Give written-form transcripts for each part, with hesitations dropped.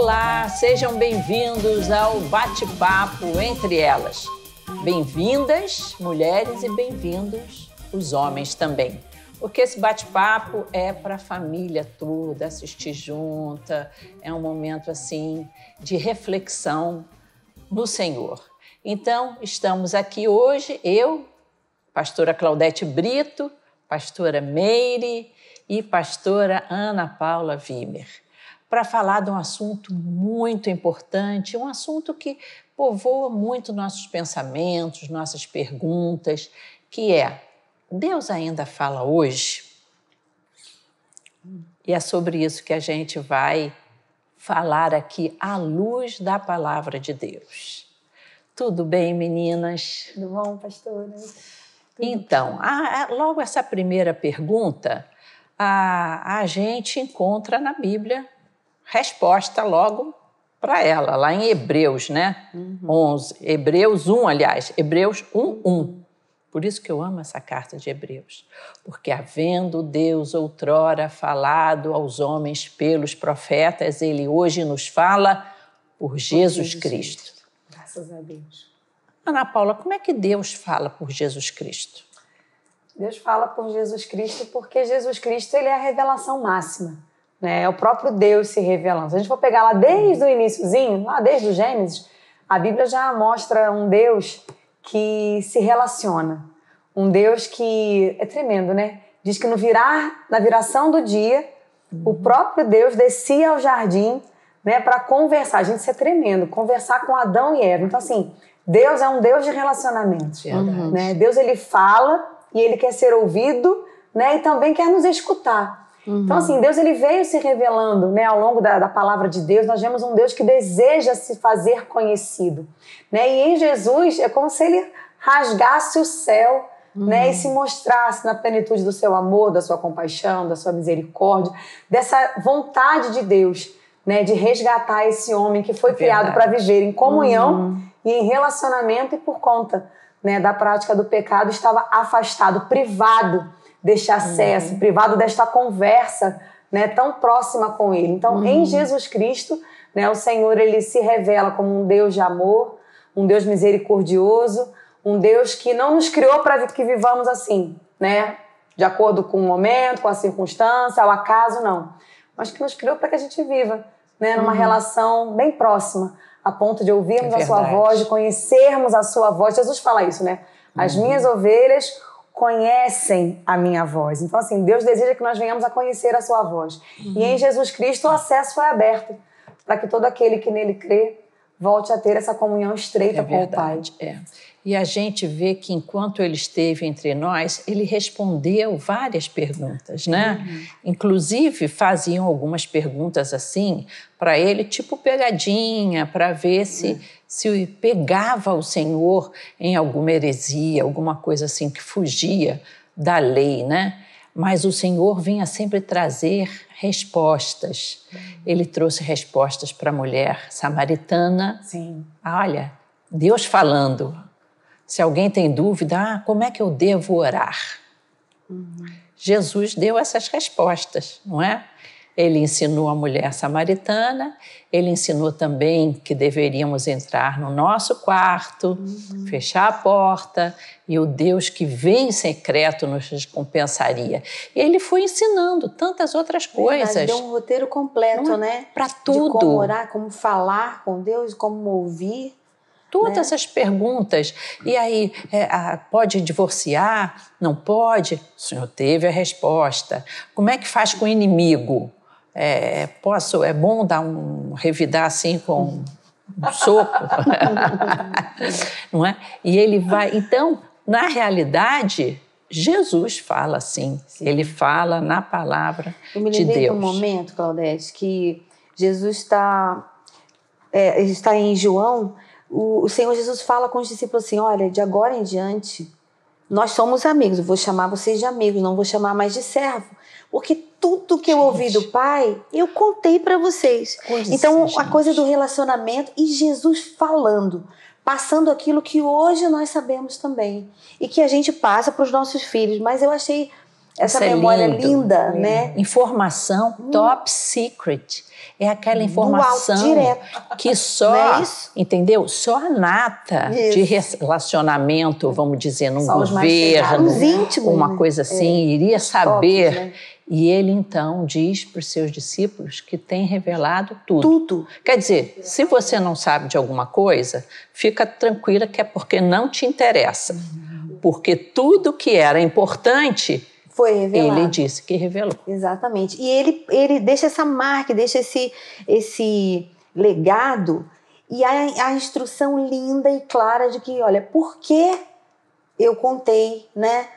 Olá, sejam bem-vindos ao Bate-Papo Entre Elas. Bem-vindas, mulheres, e bem-vindos os homens também. Porque esse bate-papo é para a família toda assistir junta, é um momento assim de reflexão no Senhor. Então, estamos aqui hoje, eu, pastora Claudete Brito, pastora Meire e pastora Ana Paula Wimmer, para falar de um assunto muito importante, um assunto que povoa muito nossos pensamentos, nossas perguntas, que é: Deus ainda fala hoje? E é sobre isso que a gente vai falar aqui à luz da palavra de Deus. Tudo bem, meninas? Tudo bom, pastora? Então, logo essa primeira pergunta, a gente encontra na Bíblia resposta logo para ela, lá em Hebreus, né? 11, Hebreus 1, aliás, Hebreus 1:1. Por isso que eu amo essa carta de Hebreus. Porque havendo Deus outrora falado aos homens pelos profetas, Ele hoje nos fala por Jesus Cristo. Graças a Deus. Ana Paula, como é que Deus fala por Jesus Cristo? Deus fala por Jesus Cristo porque Jesus Cristo, ele é a revelação máxima, né? É o próprio Deus se revelando. Se a gente for pegar lá desde o iniciozinho, lá desde o Gênesis, a Bíblia já mostra um Deus que se relaciona. Um Deus que é tremendo, né? Diz que na viração do dia, o próprio Deus descia ao jardim, né, para conversar. Gente, isso é tremendo, conversar com Adão e Eva. Então, assim, Deus é um Deus de relacionamentos. Né? Deus, ele fala e ele quer ser ouvido, né, e também quer nos escutar. Então, assim, Deus, ele veio se revelando, né, ao longo da palavra de Deus. Nós vemos um Deus que deseja se fazer conhecido, né? E em Jesus é como se ele rasgasse o céu, né, e se mostrasse na plenitude do seu amor, da sua compaixão, da sua misericórdia, dessa vontade de Deus, né, de resgatar esse homem que foi criado para viver em comunhão e em relacionamento, e por conta, né, da prática do pecado estava afastado, privado deste acesso, privado desta conversa, né, tão próxima com ele. Então, em Jesus Cristo, né, o Senhor, ele se revela como um Deus de amor, um Deus misericordioso, um Deus que não nos criou para que vivamos assim, né, de acordo com o momento, com a circunstância, ao acaso, não. Mas que nos criou para que a gente viva, né, numa relação bem próxima, a ponto de ouvirmos a sua voz, de conhecermos a sua voz. Jesus fala isso, né? As minhas ovelhas conhecem a minha voz. Então, assim, Deus deseja que nós venhamos a conhecer a sua voz. E em Jesus Cristo o acesso foi aberto para que todo aquele que nele crê volte a ter essa comunhão estreita com o Pai. E a gente vê que enquanto ele esteve entre nós, ele respondeu várias perguntas, né? Inclusive faziam algumas perguntas assim para ele, tipo pegadinha, para ver se pegava o Senhor em alguma heresia, alguma coisa assim que fugia da lei, né? Mas o Senhor vinha sempre trazer respostas. Ele trouxe respostas para a mulher samaritana. Sim. Olha, Deus falando. Se alguém tem dúvida, como é que eu devo orar? Jesus deu essas respostas, não é? Ele ensinou a mulher samaritana, ele ensinou também que deveríamos entrar no nosso quarto, fechar a porta, e o Deus que vem em secreto nos recompensaria. E ele foi ensinando tantas outras coisas. Deu um roteiro completo, né? Para tudo. De como orar, como falar com Deus, como ouvir. Todas essas perguntas. E aí, pode divorciar? Não pode? O Senhor teve a resposta. Como é que faz com o inimigo? É bom revidar assim com um soco? Não é? E ele vai... Então, na realidade, Jesus fala assim. Sim. Ele fala na palavra de Deus. Eu me lembrei de um momento, Claudete, que Jesus está em João. O Senhor Jesus fala com os discípulos assim: olha, de agora em diante, nós somos amigos. Eu vou chamar vocês de amigos, não vou chamar mais de servo. Porque tudo que eu ouvi do Pai, eu contei para vocês. Então, a coisa do relacionamento e Jesus falando, passando aquilo que hoje nós sabemos também. E que a gente passa para os nossos filhos. Mas eu achei essa Isso memória é lindo. linda, né? Informação top secret. É aquela informação direto. que só, Não é isso? entendeu? Só a nata de relacionamento, vamos dizer, num Só os mais governo, chegados, os íntimos, uma né? coisa assim, iria saber. Tops, né? E ele, então, diz para os seus discípulos que tem revelado tudo. Tudo. Quer dizer, se você não sabe de alguma coisa, fica tranquila que é porque não te interessa. Porque tudo que era importante, Foi revelado. ele disse que revelou. Exatamente. E ele deixa essa marca, deixa esse legado e a instrução linda e clara de que, olha, por que eu contei, né?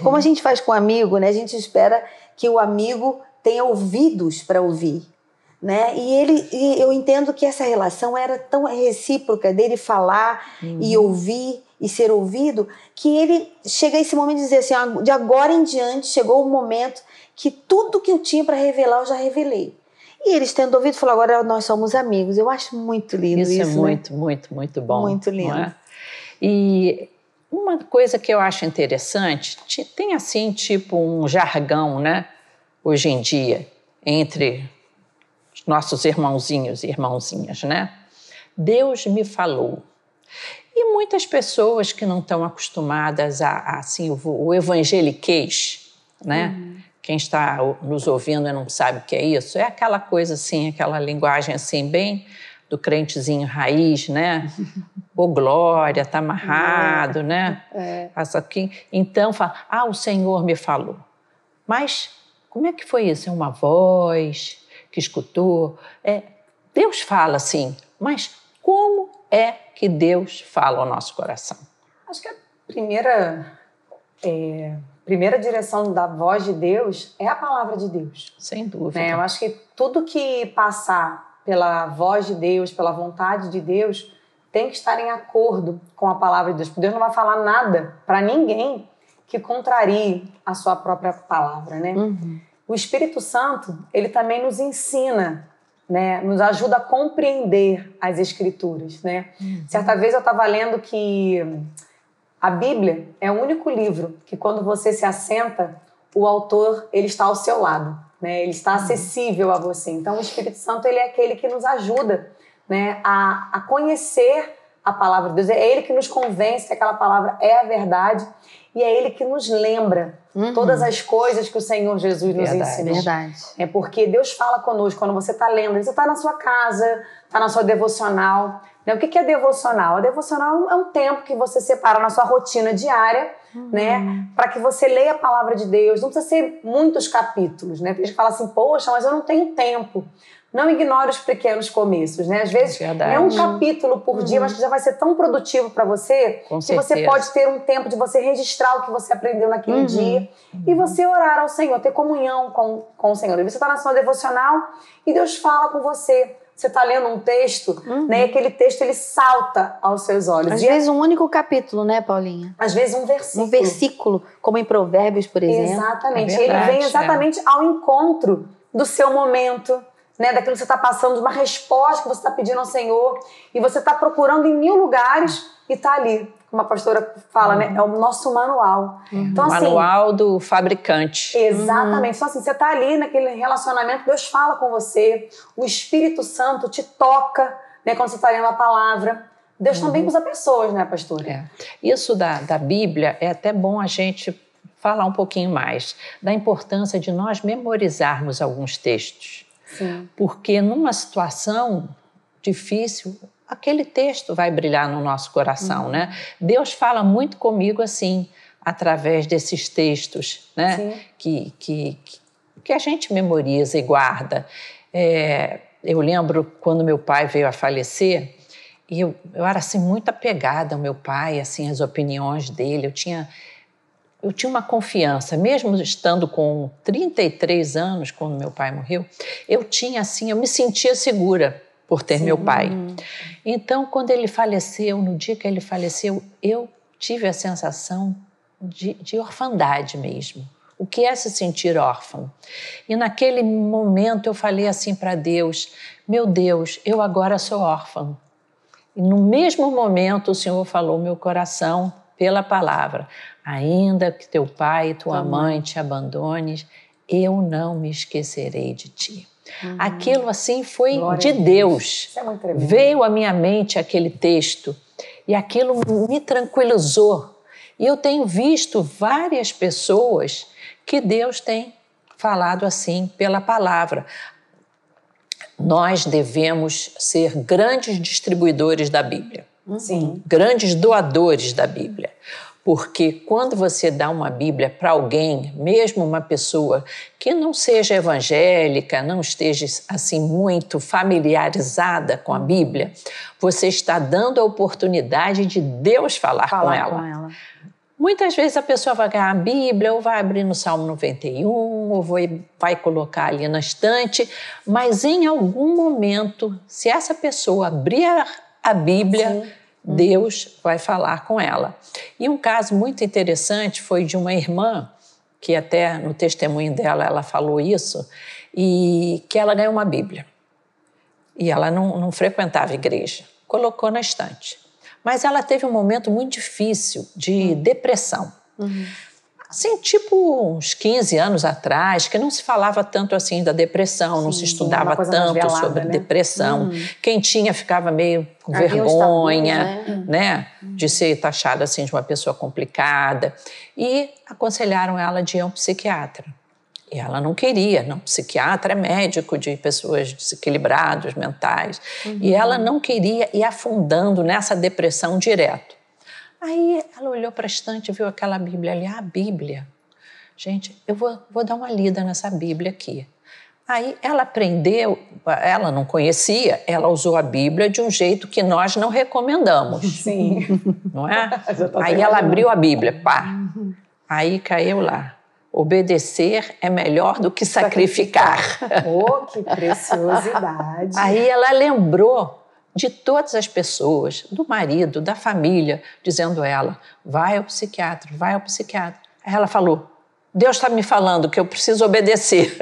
Como a gente faz com um amigo, né? A gente espera que o amigo tenha ouvidos para ouvir, né? E eu entendo que essa relação era tão recíproca dele falar e ouvir e ser ouvido, que ele chega a esse momento de dizer assim, de agora em diante chegou o momento que tudo que eu tinha para revelar eu já revelei. E eles tendo ouvido, falaram, agora nós somos amigos. Eu acho muito lindo isso, é né? muito, muito, muito bom. Muito lindo. Não é? E uma coisa que eu acho interessante, tem assim tipo um jargão, né? Hoje em dia, entre os nossos irmãozinhos e irmãozinhas, né? Deus me falou. E muitas pessoas que não estão acostumadas a assim, o evangeliquez, né? Quem está nos ouvindo e não sabe o que é isso, é aquela coisa assim, aquela linguagem assim, bem do crentezinho raiz, né? Ô glória, tá amarrado, né? Então, fala, o Senhor me falou. Mas como é que foi isso? É uma voz que escutou? Deus fala assim, mas como é que Deus fala ao nosso coração? Acho que a primeira direção da voz de Deus é a palavra de Deus. Sem dúvida. Né? Eu acho que tudo que passar pela voz de Deus, pela vontade de Deus, tem que estar em acordo com a palavra de Deus. Porque Deus não vai falar nada para ninguém que contrarie a sua própria palavra, né? O Espírito Santo, ele também nos ensina, né? Nos ajuda a compreender as Escrituras, né? Certa vez eu estava lendo que a Bíblia é o único livro que quando você se assenta, o autor ele está ao seu lado, né? Ele está acessível a você. Então o Espírito Santo ele é aquele que nos ajuda, né, a conhecer a palavra de Deus. É ele que nos convence que aquela palavra é a verdade e é ele que nos lembra todas as coisas que o Senhor Jesus nos ensinou. Verdade. É porque Deus fala conosco quando você está lendo. Você está na sua casa, está na sua devocional. Né? O que é devocional? A devocional é um tempo que você separa na sua rotina diária, né, para que você leia a palavra de Deus. Não precisa ser muitos capítulos, né? Tem gente que fala assim, poxa, mas eu não tenho tempo. Não ignore os pequenos começos, né? Às vezes é um capítulo por dia, mas que já vai ser tão produtivo para você que você pode ter um tempo de você registrar o que você aprendeu naquele dia e você orar ao Senhor, ter comunhão com o Senhor. E você está na sua devocional e Deus fala com você. Você está lendo um texto, né? E aquele texto ele salta aos seus olhos. Às vezes um único capítulo, né, Paulinha? Às vezes um versículo. Um versículo, como em Provérbios, por exemplo. Exatamente. É verdade, ele vem exatamente ao encontro do seu momento, né? Daquilo que você está passando, de uma resposta que você está pedindo ao Senhor. E você está procurando em 1000 lugares e está ali. Como a pastora fala, né? É o nosso manual. Então, o manual do fabricante. Exatamente. Então, assim, você está ali naquele relacionamento, Deus fala com você, o Espírito Santo te toca, né? Quando você está lendo a palavra. Deus também usa pessoas, né, pastora? Isso da Bíblia é até bom a gente falar um pouquinho mais da importância de nós memorizarmos alguns textos. Sim. Porque numa situação difícil, aquele texto vai brilhar no nosso coração, né? Deus fala muito comigo assim, através desses textos, né? Que a gente memoriza e guarda. Eu lembro quando meu pai veio a falecer, e eu era assim, muito apegada ao meu pai, assim, as opiniões dele. Eu tinha uma confiança, mesmo estando com 33 anos, quando meu pai morreu, eu me sentia segura por ter meu pai. Então, quando ele faleceu, no dia que ele faleceu, eu tive a sensação de orfandade mesmo. O que é se sentir órfão? E naquele momento eu falei assim para Deus, meu Deus, eu agora sou órfã. E no mesmo momento o Senhor falou, meu coração pela palavra. Ainda que teu pai e tua mãe te abandones, eu não me esquecerei de ti. Aquilo assim foi de Deus. Isso é muito tremendo. Veio à minha mente aquele texto e aquilo me tranquilizou. E eu tenho visto várias pessoas que Deus tem falado assim pela palavra. Nós devemos ser grandes distribuidores da Bíblia. Sim. Grandes doadores da Bíblia. Porque quando você dá uma Bíblia para alguém, mesmo uma pessoa que não seja evangélica, não esteja assim muito familiarizada com a Bíblia, você está dando a oportunidade de Deus falar com ela. Muitas vezes a pessoa vai ganhar a Bíblia, ou vai abrir no Salmo 91, ou vai colocar ali na estante, mas em algum momento, se essa pessoa abrir a Bíblia, Deus vai falar com ela. E um caso muito interessante foi de uma irmã, que até no testemunho dela ela falou isso, e que ela ganhou uma Bíblia. E ela não frequentava a igreja, colocou na estante. Mas ela teve um momento muito difícil de depressão. Assim, tipo uns 15 anos atrás, que não se falava tanto assim da depressão, não se estudava tanto velada, sobre depressão. Quem tinha ficava meio com vergonha, né? De ser taxada assim de uma pessoa complicada. E aconselharam ela de ir a um psiquiatra. E ela não queria, não, psiquiatra é médico de pessoas desequilibradas, mentais. E ela não queria ir afundando nessa depressão direto. Aí ela olhou para a estante e viu aquela Bíblia ali. A Bíblia. Gente, eu vou dar uma lida nessa Bíblia aqui. Aí ela aprendeu, ela não conhecia, ela usou a Bíblia de um jeito que nós não recomendamos. Sim. Não é? Aí ela abriu a Bíblia, pá. Aí caiu lá. Obedecer é melhor do que sacrificar. Oh, que preciosidade. Aí ela lembrou de todas as pessoas, do marido, da família, dizendo a ela, vai ao psiquiatra, vai ao psiquiatra. Aí ela falou, Deus está me falando que eu preciso obedecer.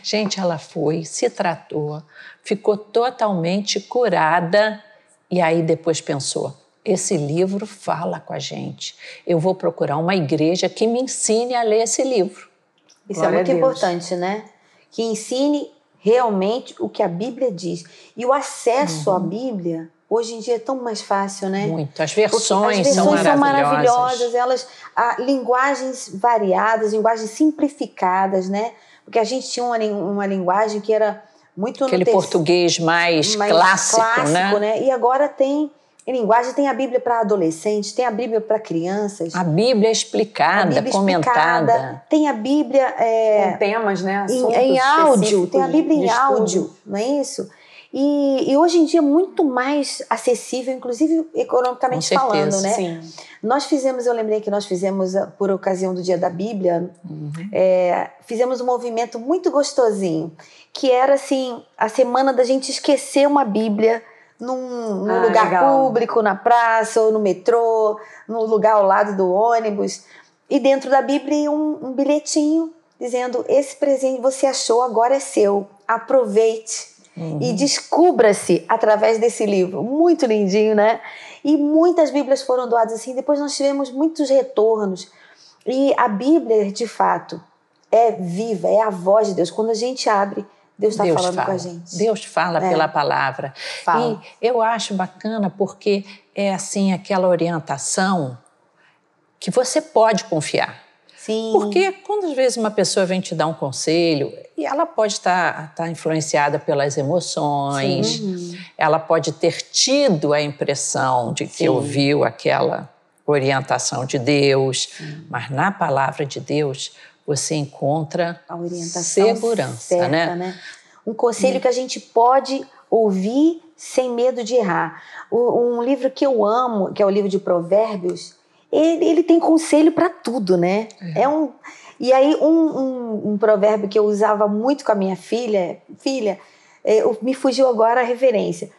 Gente, ela foi, se tratou, ficou totalmente curada e aí depois pensou, esse livro fala com a gente. Eu vou procurar uma igreja que me ensine a ler esse livro. Isso é muito importante, né? Que ensine realmente o que a Bíblia diz. E o acesso à Bíblia, hoje em dia, é tão mais fácil, né? Muito. As versões são maravilhosas. Elas, linguagens variadas, linguagens simplificadas, né? Porque a gente tinha uma linguagem que era muito... Aquele português mais clássico, né? E agora tem linguagem, tem a Bíblia para adolescentes, tem a Bíblia para crianças. A Bíblia explicada, comentada. Tem a Bíblia... com temas, né? Em áudio, tem a Bíblia em áudio, não é isso? E hoje em dia é muito mais acessível, inclusive economicamente falando, né? Sim. Eu lembrei que nós fizemos, por ocasião do Dia da Bíblia, fizemos um movimento muito gostosinho, que era assim, a semana da gente esquecer uma Bíblia num lugar público, na praça ou no metrô, no lugar ao lado do ônibus. E dentro da Bíblia um bilhetinho dizendo, esse presente você achou, agora é seu, aproveite. E descubra-se através desse livro. Muito lindinho, né? E muitas Bíblias foram doadas assim. Depois nós tivemos muitos retornos. E a Bíblia, de fato, é viva, é a voz de Deus. Quando a gente abre, Deus está falando com a gente. Deus fala pela palavra. Fala. E eu acho bacana porque é assim aquela orientação que você pode confiar. Sim. Porque quando às vezes uma pessoa vem te dar um conselho, e ela pode estar influenciada pelas emoções, ela pode ter tido a impressão de que ouviu aquela orientação de Deus, mas na palavra de Deus você encontra a orientação segurança, certa, né? Um conselho que a gente pode ouvir sem medo de errar. Um livro que eu amo, que é o livro de Provérbios, ele tem conselho para tudo, né? E aí um provérbio que eu usava muito com a minha filha, me fugiu agora a referência.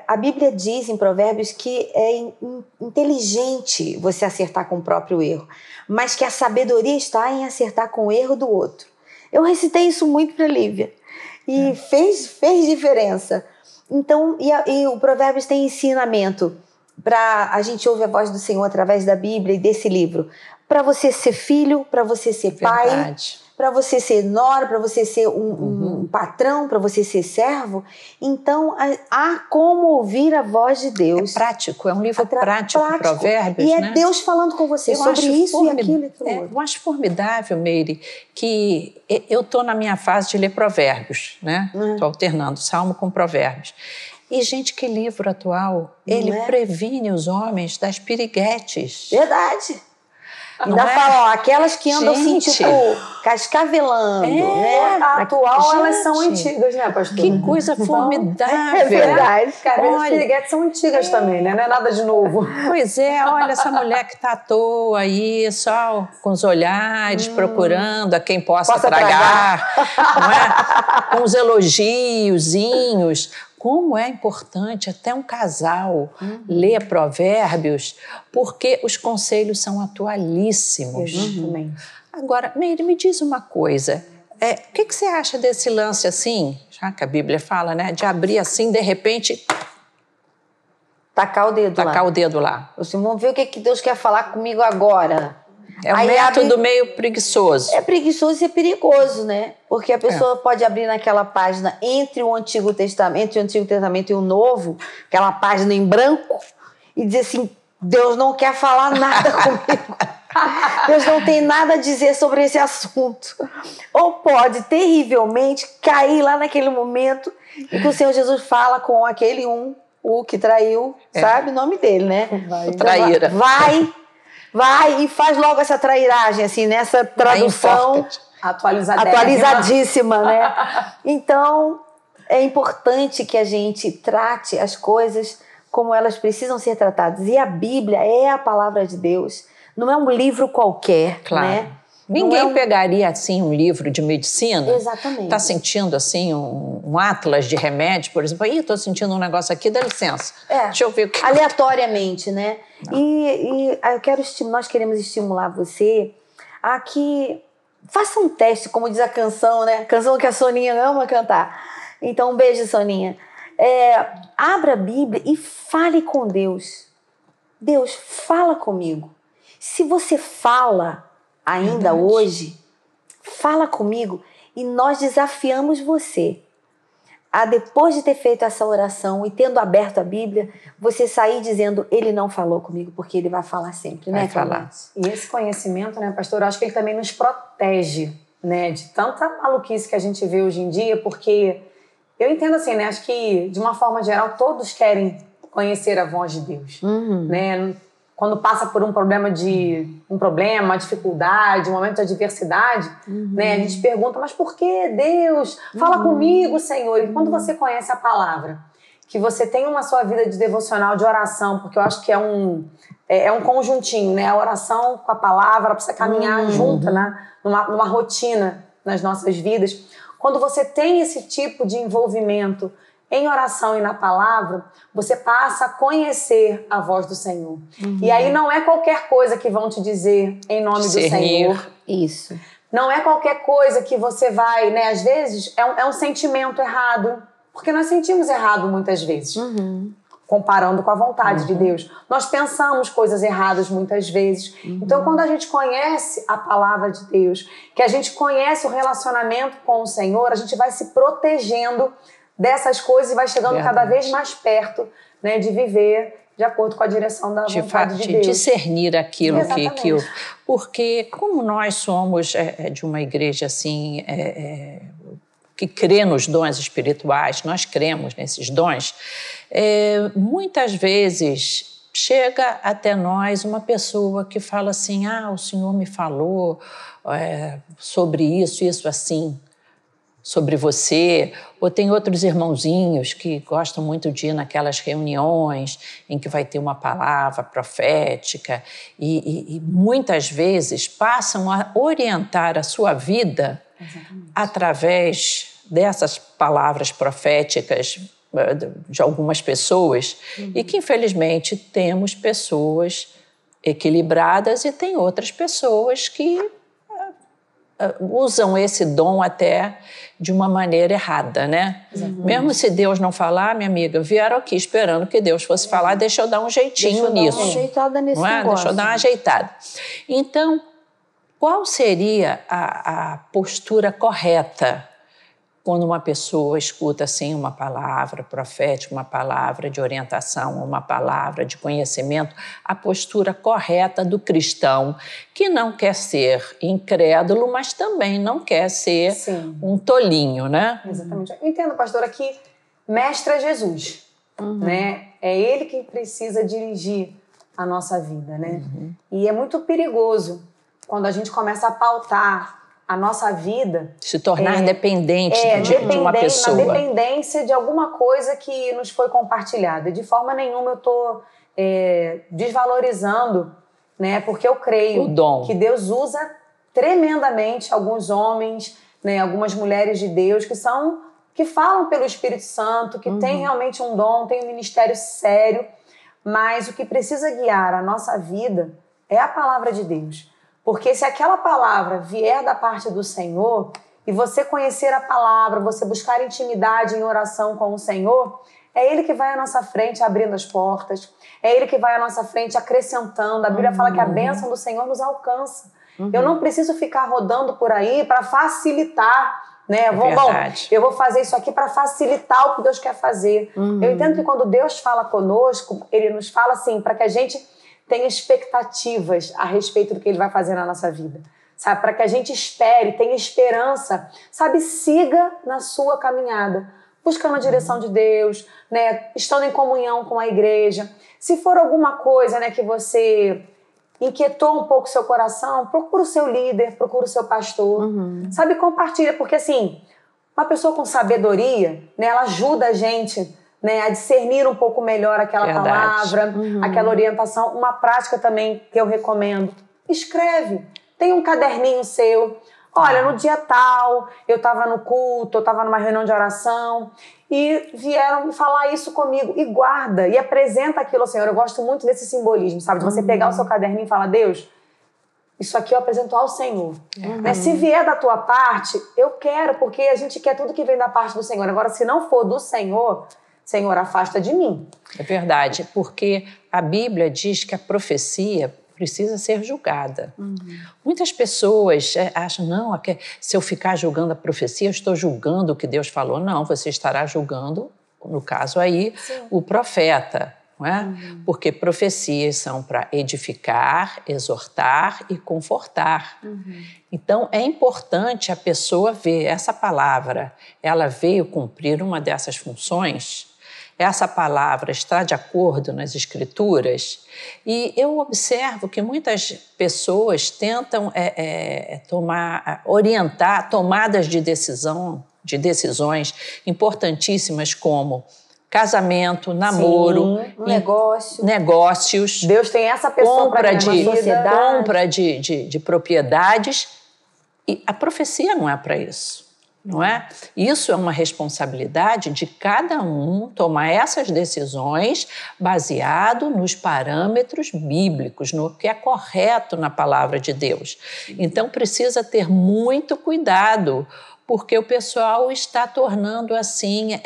A Bíblia diz em Provérbios que é inteligente você acertar com o próprio erro, mas que a sabedoria está em acertar com o erro do outro. Eu recitei isso muito para Lívia e fez diferença. Então, e o Provérbios tem ensinamento a gente ouve a voz do Senhor através da Bíblia e desse livro. Para você ser filho, para você ser pai, para você ser nora, para você ser um patrão, para você ser servo. Então, há como ouvir a voz de Deus. É prático, é um livro prático, Provérbios, e né? é Deus falando com você sobre isso e aquilo e aquilo outro. Eu acho formidável, Meire, que eu estou na minha fase de ler Provérbios, né? Estou alternando Salmo com Provérbios. E, gente, que livro atual, ele previne os homens das piriguetes. Verdade. Ainda fala, ó, aquelas que andam assim, tipo, cascavelando. Né? A atual, elas são antigas, né, pastor? Que coisa formidável. É verdade. As piriguetes são antigas também, né? Não é nada de novo. Pois é, olha essa mulher que está à toa aí, só com os olhares, procurando a quem possa tragar. Não é? Com os elogiozinhos. Como é importante até um casal ler Provérbios, porque os conselhos são atualíssimos. Exatamente. Agora, Meire, me diz uma coisa. O que você acha desse lance assim, já que a Bíblia fala, né? De abrir assim, de repente... Tacar o dedo lá. Vamos ver o que Deus quer falar comigo agora. É um método meio preguiçoso. É preguiçoso e é perigoso, né? Porque a pessoa pode abrir naquela página entre o Antigo Testamento e o Novo, aquela página em branco, e dizer assim, Deus não quer falar nada comigo. Deus não tem nada a dizer sobre esse assunto. Ou pode, terrivelmente, cair lá naquele momento em que o Senhor Jesus fala com aquele o que traiu, sabe o nome dele, né? O traíra. Vai e faz logo essa trairagem, assim, nessa tradução atualizadíssima, né? Então, é importante que a gente trate as coisas como elas precisam ser tratadas. E a Bíblia é a palavra de Deus. Não é um livro qualquer, né? Ninguém pegaria, assim, um livro de medicina. Exatamente. Está sentindo, assim, um atlas de remédio, por exemplo. Ih, estou sentindo um negócio aqui, dá licença. Deixa eu ver o que... Aleatoriamente, né? E nós queremos estimular você a que faça um teste, como diz a canção, né? Canção que a Soninha ama cantar. Então, um beijo, Soninha. Abra a Bíblia e fale com Deus. Deus, fala comigo. Se você fala ainda hoje, fala comigo e nós desafiamos você a, depois de ter feito essa oração e tendo aberto a Bíblia, você sair dizendo, ele não falou comigo, porque ele vai falar sempre, né? Vai falar. E esse conhecimento, né, pastor, eu acho que ele também nos protege, né, de tanta maluquice que a gente vê hoje em dia, porque eu entendo assim, né, acho que de uma forma geral todos querem conhecer a voz de Deus, né? Quando passa por um problema, uma dificuldade, um momento de adversidade, né, a gente pergunta, mas por que Deus? Fala comigo, Senhor. E quando você conhece a palavra, que você tem uma sua vida de devocional, de oração, porque eu acho que é um conjuntinho, né? A oração com a palavra precisa caminhar junto, né? Numa rotina nas nossas vidas. Quando você tem esse tipo de envolvimento em oração e na palavra, você passa a conhecer a voz do Senhor. E aí não é qualquer coisa que vão te dizer em nome do Senhor. Isso. Não é qualquer coisa que você vai, né? Às vezes é um sentimento errado, porque nós sentimos errado muitas vezes, comparando com a vontade de Deus. Nós pensamos coisas erradas muitas vezes. Então, quando a gente conhece a palavra de Deus, que a gente conhece o relacionamento com o Senhor, a gente vai se protegendo dessas coisas e vai chegando cada vez mais perto, né, de viver de acordo com a direção da vontade de Deus. De discernir aquilo que porque como nós somos de uma igreja assim, que crê nos dons espirituais, nós cremos nesses dons, muitas vezes chega até nós uma pessoa que fala assim, o Senhor me falou sobre isso assim, sobre você, ou tem outros irmãozinhos que gostam muito de ir naquelas reuniões em que vai ter uma palavra profética e muitas vezes passam a orientar a sua vida através dessas palavras proféticas de algumas pessoas e que, infelizmente, temos pessoas equilibradas e tem outras pessoas que usam esse dom até de uma maneira errada, né? Mesmo se Deus não falar, minha amiga, vieram aqui esperando que Deus fosse falar, deixa eu dar um jeitinho nisso. Deixa eu dar uma ajeitada nesse negócio. Deixa eu dar uma ajeitada. Então, qual seria a postura correta quando uma pessoa escuta assim uma palavra profética, uma palavra de orientação, uma palavra de conhecimento, a postura correta do cristão, que não quer ser incrédulo, mas também não quer ser um tolinho, né? Exatamente. Eu entendo, pastora, que mestre é Jesus, né? É ele quem precisa dirigir a nossa vida, né? E é muito perigoso quando a gente começa a pautar a nossa vida... Se tornar dependente de uma pessoa. Na dependência de alguma coisa que nos foi compartilhada. De forma nenhuma eu estou desvalorizando, né? Porque eu creio que Deus usa tremendamente alguns homens, né? Algumas mulheres de Deus que falam pelo Espírito Santo, que têm realmente um dom, têm um ministério sério, mas o que precisa guiar a nossa vida é a palavra de Deus. Porque se aquela palavra vier da parte do Senhor e você conhecer a palavra, você buscar intimidade em oração com o Senhor, é Ele que vai à nossa frente abrindo as portas, é Ele que vai à nossa frente acrescentando. A Bíblia fala que a bênção do Senhor nos alcança. Eu não preciso ficar rodando por aí para facilitar, né? Eu vou fazer isso aqui para facilitar o que Deus quer fazer. Eu entendo que quando Deus fala conosco, Ele nos fala assim, para que a gente tenha expectativas a respeito do que Ele vai fazer na nossa vida, sabe? Para que a gente espere, tenha esperança, sabe? Siga na sua caminhada, buscando a direção de Deus, né? Estando em comunhão com a igreja. Se for alguma coisa, né, que você inquietou um pouco o seu coração, procura o seu líder, procura o seu pastor, sabe? Compartilha, porque assim, uma pessoa com sabedoria, né, ela ajuda a gente, né, a discernir um pouco melhor aquela palavra, aquela orientação. Uma prática também que eu recomendo: escreve, tem um caderninho seu. Olha, no dia tal, eu estava no culto, eu estava numa reunião de oração e vieram falar isso comigo. E guarda, e apresenta aquilo ao Senhor. Eu gosto muito desse simbolismo, sabe? De você pegar o seu caderninho e falar: Deus, isso aqui eu apresento ao Senhor. Né? Se vier da tua parte, eu quero, porque a gente quer tudo que vem da parte do Senhor. Agora, se não for do Senhor, Senhor, afasta de mim. É verdade, porque a Bíblia diz que a profecia precisa ser julgada. Muitas pessoas acham, não, se eu ficar julgando a profecia, eu estou julgando o que Deus falou. Não, você estará julgando, no caso aí, o profeta. Não é? Porque profecias são para edificar, exortar e confortar. Então, é importante a pessoa ver essa palavra. Ela veio cumprir uma dessas funções. Essa palavra está de acordo nas Escrituras. E eu observo que muitas pessoas tentam orientar tomadas de decisões importantíssimas como casamento, namoro, negócios. Deus tem essa pessoa para compra de propriedades. E a profecia não é para isso. Não é? Isso é uma responsabilidade de cada um tomar essas decisões baseado nos parâmetros bíblicos, no que é correto na palavra de Deus. Então precisa ter muito cuidado, porque o pessoal está tornando assim,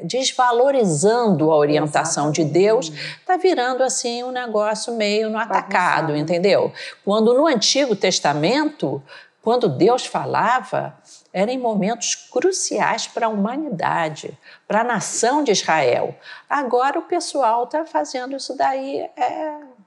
desvalorizando a orientação de Deus, está virando assim um negócio meio no atacado, entendeu? Quando no Antigo Testamento, quando Deus falava, era em momentos cruciais para a humanidade, para a nação de Israel. Agora o pessoal está fazendo isso daí,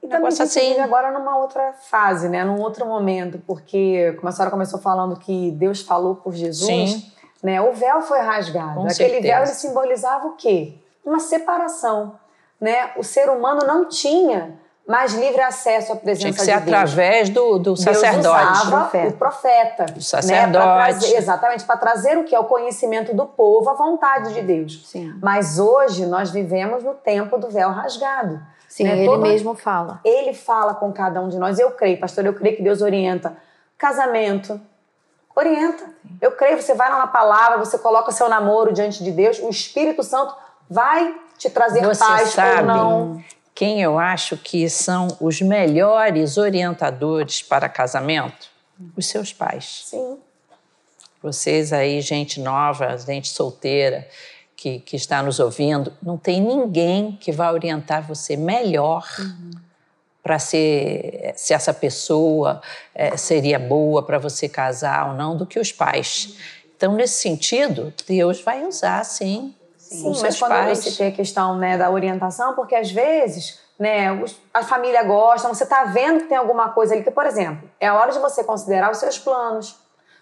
e também a gente vive agora numa outra fase, né? Num outro momento, porque, como a senhora começou falando que Deus falou por Jesus, né? O véu foi rasgado. Com Aquele certeza. véu, ele simbolizava o quê? Uma separação, né? O ser humano não tinha mais livre acesso à presença de Deus. Tinha que ser através do sacerdote. Deus usava o profeta. O sacerdote. Né? Exatamente, para trazer o que é o conhecimento do povo, a vontade de Deus. Sim. Mas hoje nós vivemos no tempo do véu rasgado. Sim, né? Ele mesmo fala. Ele fala com cada um de nós. Eu creio, pastor, eu creio que Deus orienta. Casamento, orienta. Eu creio, você vai lá na palavra, você coloca seu namoro diante de Deus, o Espírito Santo vai te trazer paz ou não. Quem eu acho que são os melhores orientadores para casamento? os seus pais. Sim. Vocês aí, gente nova, gente solteira, que está nos ouvindo, não tem ninguém que vai orientar você melhor para se essa pessoa seria boa para você casar ou não do que os pais. Então, nesse sentido, Deus vai usar, sim, os mas seus quando pais. você tem a questão, né, da orientação, porque às vezes, né, a família gosta, você está vendo que tem alguma coisa ali que, por exemplo, é a hora de você considerar os seus planos,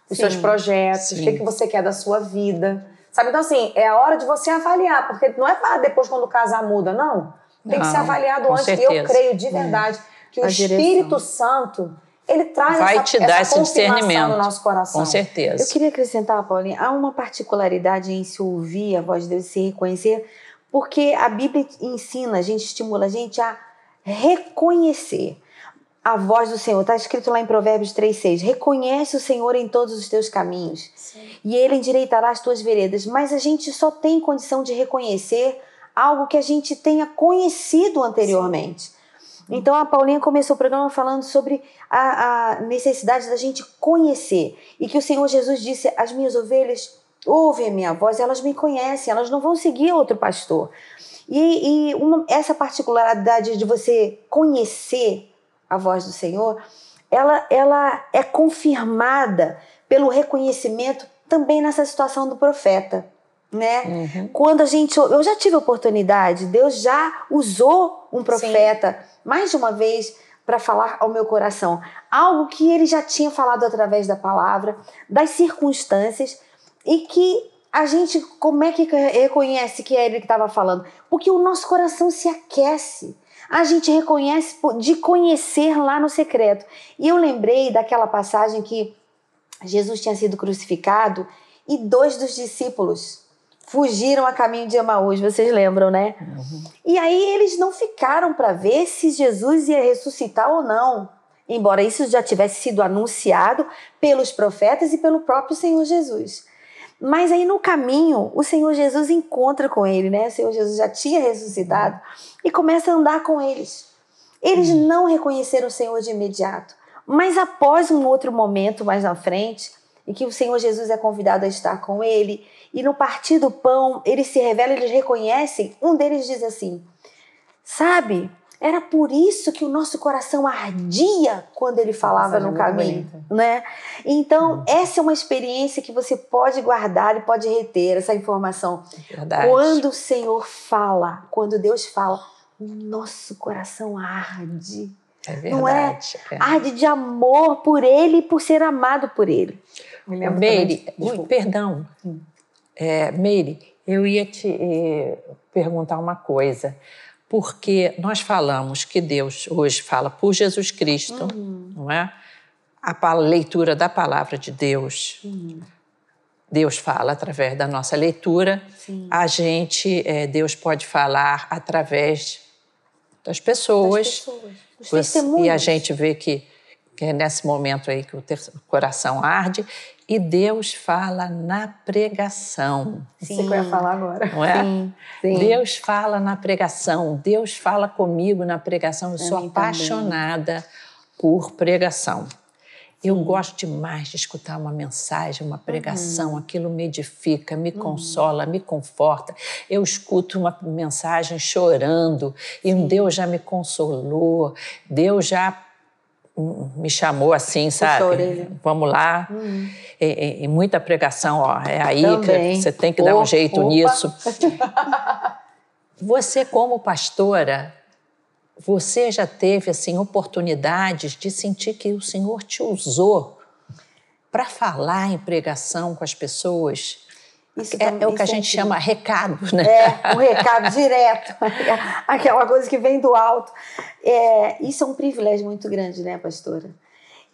os seus projetos, o que você quer da sua vida, sabe? Então, assim, é a hora de você avaliar, porque não é para depois quando casar muda, não. Tem que ser avaliado antes. Certeza. E eu creio de verdade que o Espírito Santo, ele traz te dar esse discernimento no nosso coração. Com certeza. Eu queria acrescentar, Paulinha, há uma particularidade em se ouvir a voz de Deus e se reconhecer, porque a Bíblia ensina, a gente estimula a gente a reconhecer a voz do Senhor. Está escrito lá em Provérbios 3,6. Reconhece o Senhor em todos os teus caminhos. Sim. E Ele endireitará as tuas veredas. Mas a gente só tem condição de reconhecer algo que a gente tenha conhecido anteriormente. Sim. Então a Paulinha começou o programa falando sobre a necessidade da gente conhecer. E que o Senhor Jesus disse, as minhas ovelhas ouvem a minha voz, elas me conhecem, elas não vão seguir outro pastor. Essa particularidade de você conhecer a voz do Senhor, ela é confirmada pelo reconhecimento também nessa situação do profeta, né? Quando eu já tive a oportunidade, Deus já usou um profeta mais de uma vez para falar ao meu coração algo que ele já tinha falado através da palavra, das circunstâncias, e que a gente, como é que reconhece que é ele que estava falando? Porque o nosso coração se aquece. A gente reconhece de conhecer lá no secreto. E eu lembrei daquela passagem que Jesus tinha sido crucificado e 2 dos discípulos fugiram a caminho de Emaús. Vocês lembram, né? E aí eles não ficaram para ver se Jesus ia ressuscitar ou não. Embora isso já tivesse sido anunciado pelos profetas e pelo próprio Senhor Jesus. Mas aí no caminho, o Senhor Jesus encontra com ele, né? O Senhor Jesus já tinha ressuscitado e começa a andar com eles. Eles não reconheceram o Senhor de imediato, mas após um outro momento mais na frente, em que o Senhor Jesus é convidado a estar com ele, e no partir do pão, ele se revela, eles reconhecem, um deles diz assim, sabe, era por isso que o nosso coração ardia quando ele falava no caminho, né? Então, essa é uma experiência que você pode guardar e pode reter essa informação. Verdade. Quando o Senhor fala, quando Deus fala, o nosso coração arde. É verdade. Não é? Arde de amor por ele e por ser amado por ele. Meire, perdão. Meire, eu ia te perguntar uma coisa. Porque nós falamos que Deus hoje fala por Jesus Cristo, não é? A leitura da palavra de Deus. Deus fala através da nossa leitura. Sim. Deus pode falar através das pessoas. Dos testemunhos. E a gente vê que é nesse momento aí que o coração arde. E Deus fala na pregação. Isso que eu ia falar agora. Não é? Sim. Deus fala na pregação. Deus fala comigo na pregação. Eu sou apaixonada por pregação. Eu gosto demais de escutar uma mensagem, uma pregação. Aquilo me edifica, me consola, me conforta. Eu escuto uma mensagem chorando e Deus já me consolou. Deus já me chamou assim, sabe? Vamos lá. E muita pregação, é aí também. Que você tem que dar um jeito nisso. Você, como pastora, você já teve assim oportunidades de sentir que o Senhor te usou para falar em pregação com as pessoas? Isso é o que a gente chama recado, né? Um recado direto, aquela coisa que vem do alto. Isso é um privilégio muito grande, né, pastora?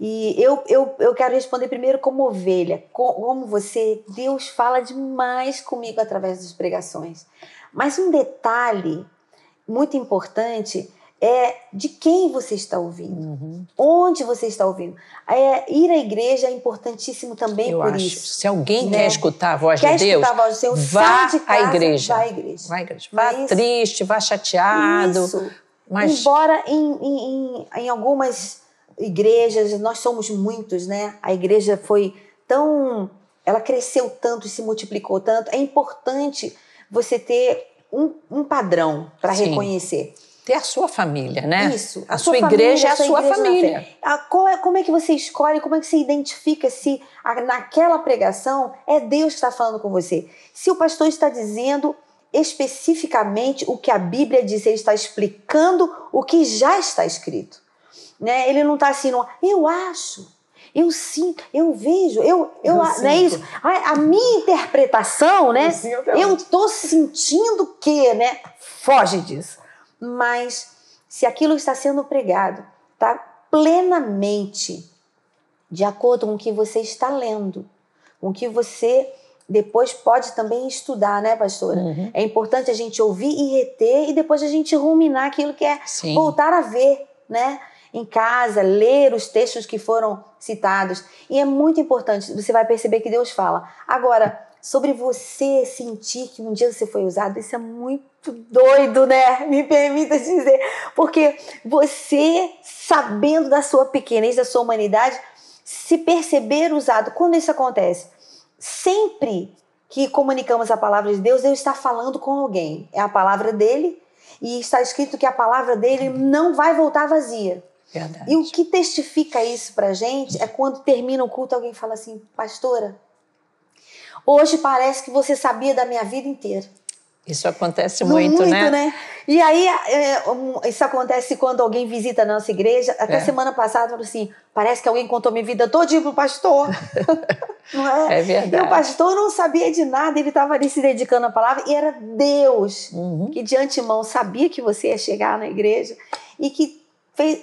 E eu quero responder primeiro como ovelha. Como você, Deus fala demais comigo através das pregações. Mas um detalhe muito importante é de quem você está ouvindo, onde você está ouvindo. Ir à igreja é importantíssimo também por isso. Se alguém quer escutar a voz de Deus, vá à igreja. Vá à igreja. Vá triste, vá chateado. Isso. Embora em algumas igrejas, nós somos muitos, né? A igreja foi ela cresceu tanto e se multiplicou tanto. É importante você ter um padrão para reconhecer. Ter a sua família, né? Isso. A sua igreja é a sua família. Como é que você escolhe, como é que você identifica se naquela pregação é Deus que está falando com você? Se o pastor está dizendo especificamente o que a Bíblia diz, ele está explicando o que já está escrito. Né? Ele não está assim, eu acho, eu sinto, eu vejo, não é isso? A minha interpretação, né? Eu estou sentindo que, né? Foge disso. Mas se aquilo que está sendo pregado está plenamente de acordo com o que você está lendo, com o que você depois pode também estudar, né, pastora? É importante a gente ouvir e reter e depois a gente ruminar aquilo que é voltar a ver, né? Em casa, ler os textos que foram citados. E é muito importante, você vai perceber que Deus fala. Agora, sobre você sentir que um dia você foi usado, isso é muito doido, né? Me permita dizer. Porque você, sabendo da sua pequenez, da sua humanidade, se perceber usado. Quando isso acontece? Sempre que comunicamos a palavra de Deus, Deus está falando com alguém. É a palavra dele e está escrito que a palavra dele não vai voltar vazia. Verdade. E o que testifica isso pra gente é quando termina o culto, alguém fala assim, pastora, hoje parece que você sabia da minha vida inteira. Isso acontece muito, né? E aí, isso acontece quando alguém visita a nossa igreja. Até semana passada, falou assim, parece que alguém contou minha vida todinha pro pastor. Não é? É verdade. E o pastor não sabia de nada, ele estava ali se dedicando à palavra. E era Deus que de antemão sabia que você ia chegar na igreja e que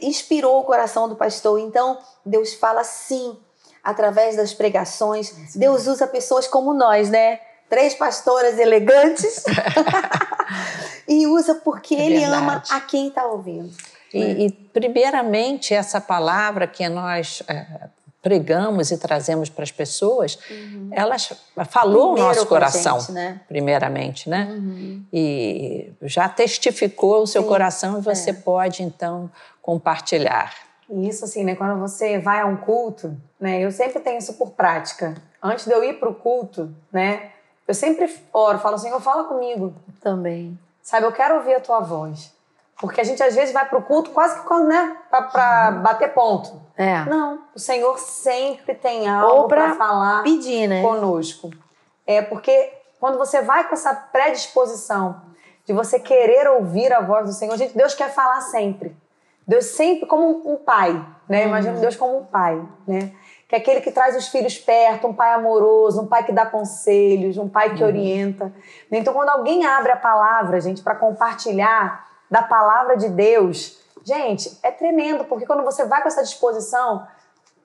inspirou o coração do pastor. Então, Deus fala sim, através das pregações. Deus usa pessoas como nós, né? 3 pastoras elegantes e usa porque Ele ama a quem está ouvindo. E primeiramente, essa palavra que nós pregamos e trazemos para as pessoas, ela falou o nosso coração, gente, né? primeiramente, né? E já testificou o seu coração e você pode, então, compartilhar. E isso, assim, né? Quando você vai a um culto, né? Eu sempre tenho isso por prática. Antes de eu ir para o culto, né? Eu sempre oro, falo, Senhor, fala comigo. Também. Sabe, eu quero ouvir a tua voz. Porque a gente, às vezes, vai para o culto quase que, né? Para bater ponto. Não, o Senhor sempre tem algo para falar pedir, né? conosco. Porque quando você vai com essa predisposição de você querer ouvir a voz do Senhor, gente, Deus quer falar sempre. Deus sempre como um pai, né? Imagina Deus como um pai, né? Que é aquele que traz os filhos perto, um pai amoroso, um pai que dá conselhos, um pai que orienta. Então, quando alguém abre a palavra, gente, para compartilhar da palavra de Deus, gente, é tremendo, porque quando você vai com essa disposição,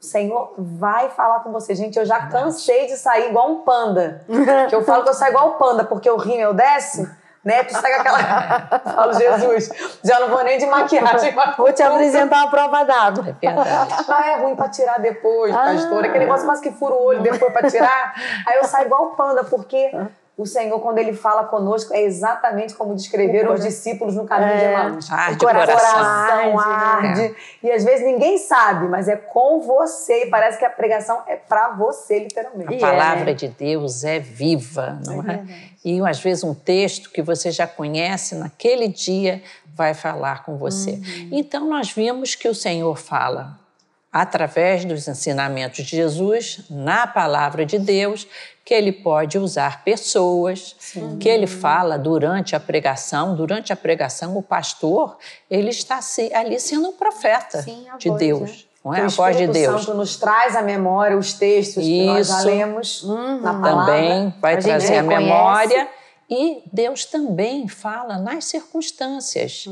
o Senhor vai falar com você. Gente, eu já cansei de sair igual um panda. Que eu falo que eu saio igual um panda, porque o rímel desce, né? Tu sai com aquela... Falo, Jesus, já não vou nem de maquiagem. Vou te apresentar uma prova d'água. É verdade. É ruim pra tirar depois, pastor. Aquele negócio quase que fura o olho depois pra tirar. Aí eu saio igual o panda, porque o Senhor, quando Ele fala conosco, é exatamente como descreveram os discípulos no caminho de Emaús. Arde o coração. Arde. E às vezes ninguém sabe, mas é com você. E parece que a pregação é pra você, literalmente. A palavra de Deus é viva, não é? E às vezes um texto que você já conhece, naquele dia vai falar com você. Então nós vimos que o Senhor fala através dos ensinamentos de Jesus, na palavra de Deus, que Ele pode usar pessoas, que Ele fala durante a pregação. Durante a pregação, o pastor, ele está ali sendo um profeta de Deus. Não é? A voz de Deus. O Espírito Santo nos traz à memória os textos que nós já lemos na palavra. Também vai trazer a memória. E Deus também fala nas circunstâncias.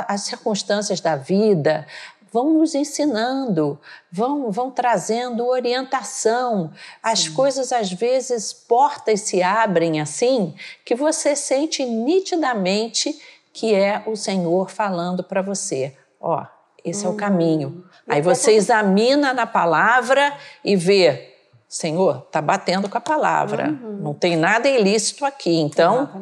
As circunstâncias da vida vão nos ensinando, vão trazendo orientação. As coisas, às vezes, portas se abrem assim, que você sente nitidamente que é o Senhor falando para você. Ó, esse é o caminho. Aí você examina na palavra e vê, Senhor, está batendo com a palavra. Não tem nada ilícito aqui, então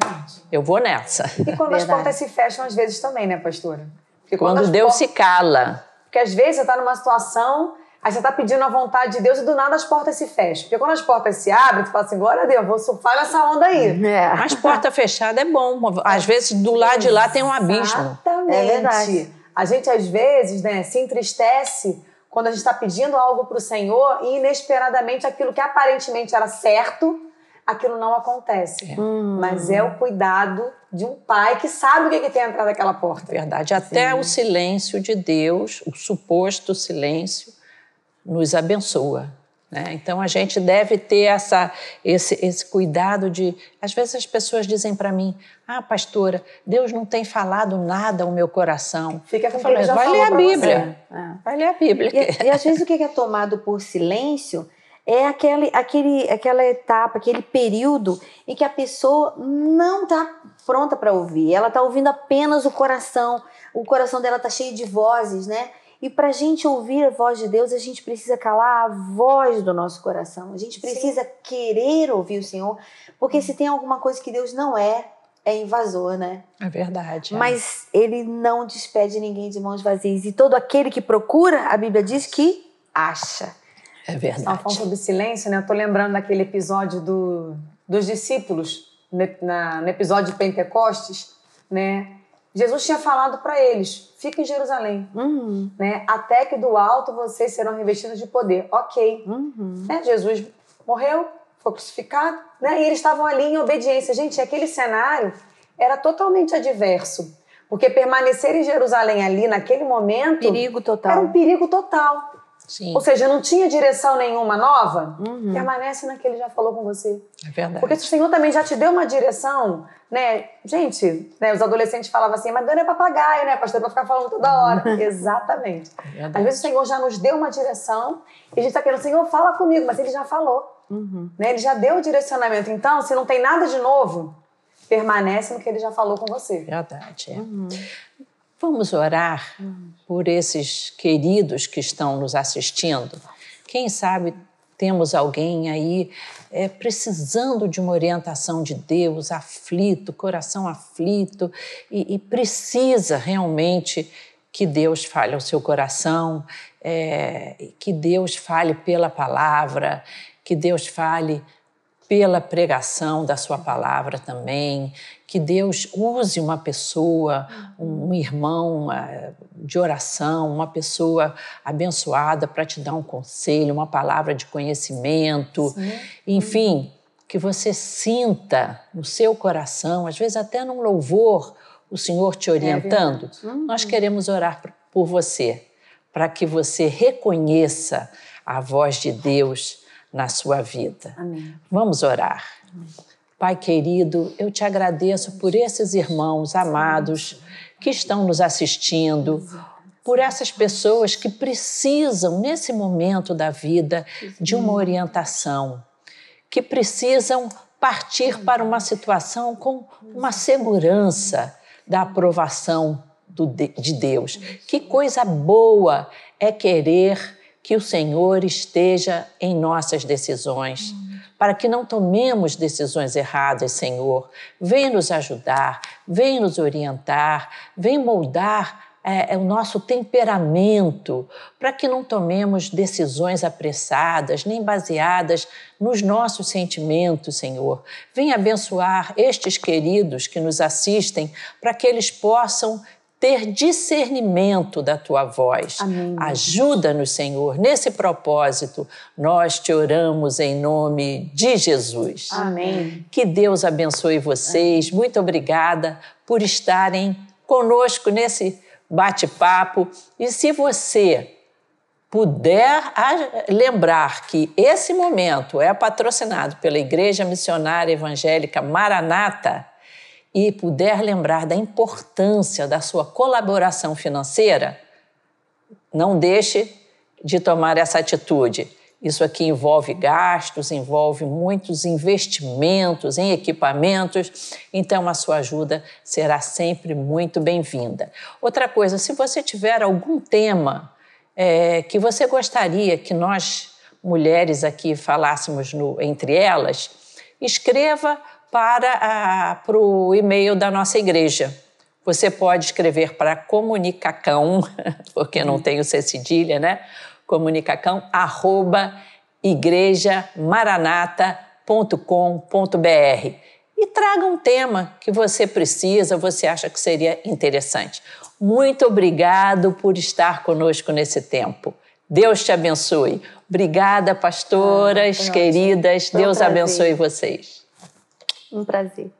eu vou nessa. E quando as portas se fecham, às vezes também, né, pastora? Porque quando Deus se cala. Porque às vezes você está numa situação, aí você está pedindo a vontade de Deus e do nada as portas se fecham. Porque quando as portas se abrem, você fala assim, glória a Deus, vou surfar nessa onda aí. Mas porta fechada é bom. Às vezes do lado de lá tem um abismo. Exatamente. É verdade. A gente às vezes, né, se entristece quando a gente está pedindo algo para o Senhor e inesperadamente aquilo que aparentemente era certo, aquilo não acontece. Mas é o cuidado de um pai que sabe o que tem atrás daquela porta. Verdade. Até o silêncio de Deus, o suposto silêncio, nos abençoa. Né? Então a gente deve ter esse cuidado de... Às vezes as pessoas dizem para mim, pastora, Deus não tem falado nada ao meu coração. Fica com o que ele já vai falou ler a pra Bíblia. você. Vai ler a Bíblia. E às vezes o que é tomado por silêncio é aquela etapa, aquele período em que a pessoa não está pronta para ouvir. Ela está ouvindo apenas o coração dela está cheio de vozes, né? E para a gente ouvir a voz de Deus, a gente precisa calar a voz do nosso coração. A gente precisa querer ouvir o Senhor, porque se tem alguma coisa que Deus não é invasor, né? É verdade. Mas Ele não despede ninguém de mãos vazias. E todo aquele que procura, a Bíblia diz que acha. É verdade. Estão falando sobre silêncio, né? Eu estou lembrando daquele episódio dos discípulos, no episódio de Pentecostes, né? Jesus tinha falado para eles, fica em Jerusalém, né? Até que do alto vocês serão revestidos de poder. Ok. Né? Jesus morreu, foi crucificado, né? E eles estavam ali em obediência. Gente, aquele cenário era totalmente adverso, porque permanecer em Jerusalém ali, naquele momento... Perigo total. Era um perigo total. Sim. Ou seja, não tinha direção nenhuma nova, permanece na que ele já falou com você. É verdade. Porque se o Senhor também já te deu uma direção, né? Gente, né, os adolescentes falavam assim, mas Deus não é papagaio, né, pastor? Pra ficar falando toda hora. Exatamente. Às vezes o Senhor já nos deu uma direção e a gente tá querendo, Senhor, fala comigo, mas ele já falou. Né? Ele já deu o direcionamento. Então, se não tem nada de novo, permanece no que ele já falou com você. Verdade. Vamos orar por esses queridos que estão nos assistindo. Quem sabe temos alguém aí precisando de uma orientação de Deus, aflito, coração aflito, e precisa realmente que Deus fale ao seu coração, que Deus fale pela palavra, que Deus fale pela pregação da sua palavra também, que Deus use uma pessoa, um irmão de oração, uma pessoa abençoada para te dar um conselho, uma palavra de conhecimento, enfim, que você sinta no seu coração, às vezes até num louvor, o Senhor te orientando. Nós queremos orar por você, para que você reconheça a voz de Deus na sua vida. Amém. Vamos orar. Amém. Pai querido, eu te agradeço por esses irmãos amados que estão nos assistindo, por essas pessoas que precisam, nesse momento da vida, de uma orientação, que precisam partir para uma situação com uma segurança da aprovação de Deus. Que coisa boa é querer que o Senhor esteja em nossas decisões, para que não tomemos decisões erradas, Senhor. Vem nos ajudar, vem nos orientar, vem moldar o nosso temperamento, para que não tomemos decisões apressadas, nem baseadas nos nossos sentimentos, Senhor. Vem abençoar estes queridos que nos assistem, para que eles possam ter discernimento da Tua voz. Amém. Ajuda-nos, Senhor, nesse propósito. Nós te oramos em nome de Jesus. Amém. Que Deus abençoe vocês. Muito obrigada por estarem conosco nesse bate-papo. E se você puder lembrar que esse momento é patrocinado pela Igreja Missionária Evangélica Maranata, e puder lembrar da importância da sua colaboração financeira, não deixe de tomar essa atitude. Isso aqui envolve gastos, envolve muitos investimentos em equipamentos, então a sua ajuda será sempre muito bem-vinda. Outra coisa, se você tiver algum tema que você gostaria que nós, mulheres aqui, falássemos entre elas, escreva para o e-mail da nossa igreja, Você pode escrever para comunicacão, porque não tem o C cedilha, né? comunicacão@igrejamaranata.com.br e traga um tema que você precisa, você acha que seria interessante. Muito obrigado por estar conosco nesse tempo. Deus te abençoe. Obrigada, pastoras, queridas. Deus abençoe vocês. Um prazer.